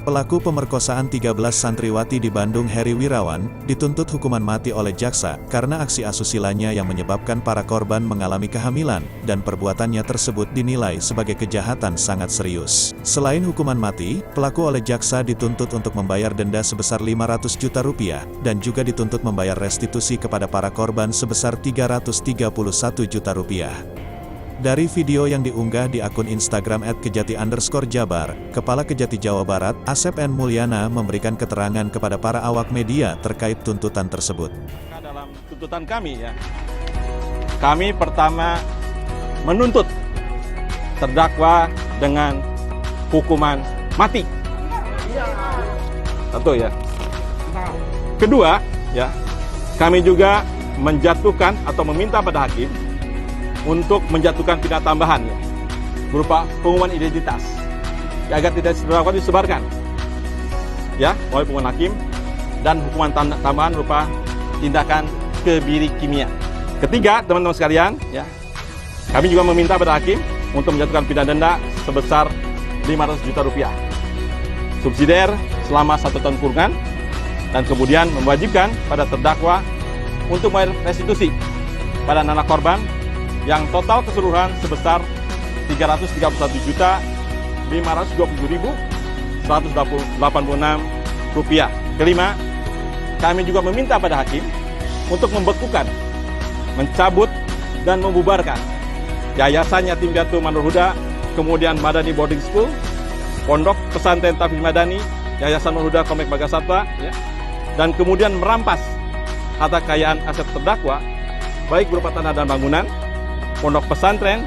Pelaku pemerkosaan 13 santriwati di Bandung Heri Wirawan, dituntut hukuman mati oleh jaksa karena aksi asusilanya yang menyebabkan para korban mengalami kehamilan, dan perbuatannya tersebut dinilai sebagai kejahatan sangat serius. Selain hukuman mati, pelaku oleh jaksa dituntut untuk membayar denda sebesar 500 juta rupiah, dan juga dituntut membayar restitusi kepada para korban sebesar 331 juta rupiah. Dari video yang diunggah di akun Instagram @kejati_jabar, Kepala Kejati Jawa Barat, Asep N. Mulyana memberikan keterangan kepada para awak media terkait tuntutan tersebut. Dalam tuntutan kami kami pertama menuntut terdakwa dengan hukuman mati. Tentu ya. Kedua, kami juga menjatuhkan atau meminta pada hakim untuk menjatuhkan pidana tambahan berupa pengumuman identitas agar tidak terdakwa disebarkan oleh pengumuman hakim, dan hukuman tambahan berupa tindakan kebiri kimia. Ketiga, teman-teman sekalian, kami juga meminta pada hakim untuk menjatuhkan pidana denda sebesar 500 juta rupiah subsidiar selama 1 tahun kurungan, dan kemudian mewajibkan pada terdakwa untuk membayar restitusi pada anak korban yang total keseluruhan sebesar 331.520.186 rupiah. Kelima, kami juga meminta pada hakim untuk membekukan, mencabut, dan membubarkan Yayasan Yatim Piatu Manur Huda, kemudian Madani Boarding School, Pondok Pesantren Tafiz Madani, Yayasan Manur Huda Komplek Bagasatwa, dan kemudian merampas harta kekayaan aset terdakwa, baik berupa tanah dan bangunan, pondok pesantren,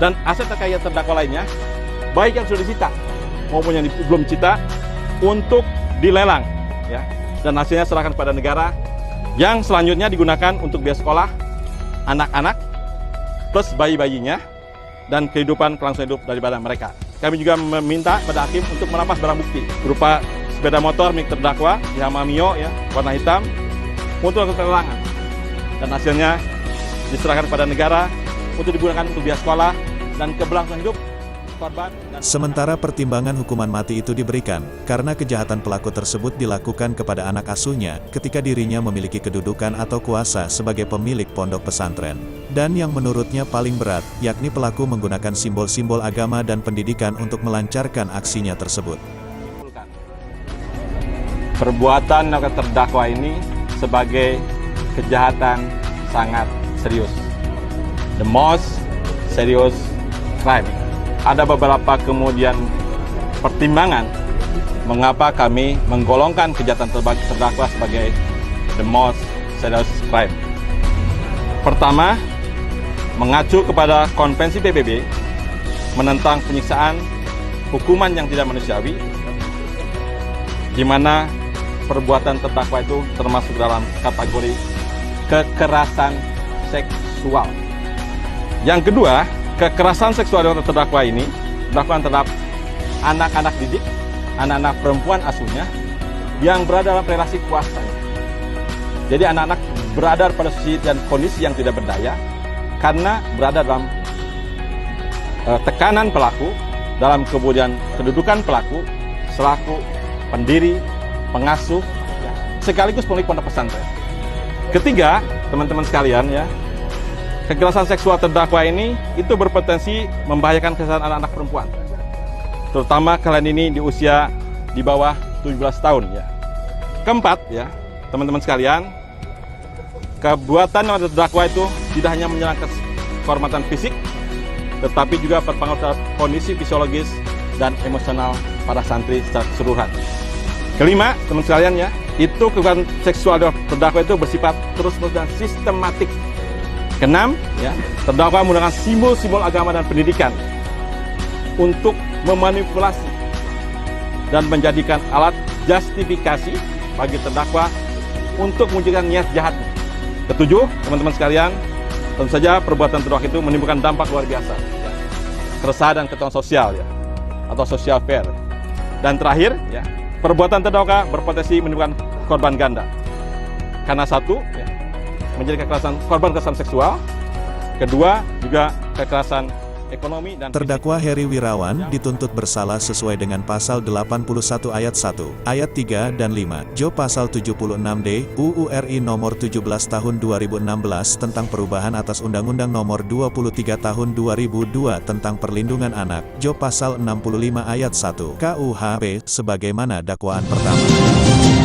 dan aset kekayaan terdakwa lainnya, baik yang sudah disita maupun yang belum disita, untuk dilelang, dan hasilnya serahkan kepada negara, yang selanjutnya digunakan untuk biaya sekolah anak-anak plus bayi-bayinya dan kehidupan kelangsungan hidup daripada mereka. Kami juga meminta pada hakim untuk merampas barang bukti berupa sepeda motor milik terdakwa Yamaha Mio warna hitam untuk pelelangan, dan hasilnya diserahkan kepada negara untuk digunakan untuk biaya sekolah dan keberlangsungan hidup korban. Sementara pertimbangan hukuman mati itu diberikan karena kejahatan pelaku tersebut dilakukan kepada anak asuhnya ketika dirinya memiliki kedudukan atau kuasa sebagai pemilik pondok pesantren. Dan yang menurutnya paling berat, yakni pelaku menggunakan simbol-simbol agama dan pendidikan untuk melancarkan aksinya tersebut. Perbuatan terdakwa ini sebagai kejahatan sangat serius. The most serious crime. Ada beberapa kemudian pertimbangan mengapa kami menggolongkan kejahatan terdakwa sebagai the most serious crime. Pertama, mengacu kepada konvensi PBB menentang penyiksaan, hukuman yang tidak manusiawi, di mana perbuatan terdakwa itu termasuk dalam kategori kekerasan seksual. Yang kedua, kekerasan seksual yang terdakwa ini dilakukan terhadap anak-anak didik, anak-anak perempuan asuhnya yang berada dalam relasi kuasa. Jadi anak-anak berada pada posisi dan kondisi yang tidak berdaya karena berada dalam tekanan pelaku, dalam kemudian kedudukan pelaku selaku pendiri, pengasuh, sekaligus pemilik pondok pesantren. Ketiga, teman-teman sekalian, kekerasan seksual terdakwa ini itu berpotensi membahayakan kesehatan anak-anak perempuan, terutama kalian ini di usia di bawah 17 tahun. Keempat, teman-teman sekalian, perbuatan yang terdakwa itu tidak hanya menyerang kehormatan fisik, tetapi juga berpengaruh terhadap kondisi fisiologis dan emosional para santri secara keseluruhan. Kelima, teman sekalian, itu kekerasan seksual terdakwa itu bersifat terus-menerus dan sistematik. Keenam, terdakwa menggunakan simbol-simbol agama dan pendidikan untuk memanipulasi dan menjadikan alat justifikasi bagi terdakwa untuk mewujudkan niat jahatnya. Ketujuh, teman-teman sekalian, tentu saja perbuatan terdakwa itu menimbulkan dampak luar biasa, keresahan dan ketakutan sosial, atau social fair. Dan terakhir, perbuatan terdakwa berpotensi menimbulkan korban ganda. Karena satu, menjadi korban kekerasan seksual, kedua juga kekerasan ekonomi dan Terdakwa Heri Wirawan dituntut bersalah sesuai dengan pasal 81 ayat 1, ayat 3 dan 5, Jo pasal 76D, UU RI nomor 17 tahun 2016 tentang perubahan atas Undang-Undang nomor 23 tahun 2002 tentang perlindungan anak, Jo pasal 65 ayat 1, KUHP, sebagaimana dakwaan pertama.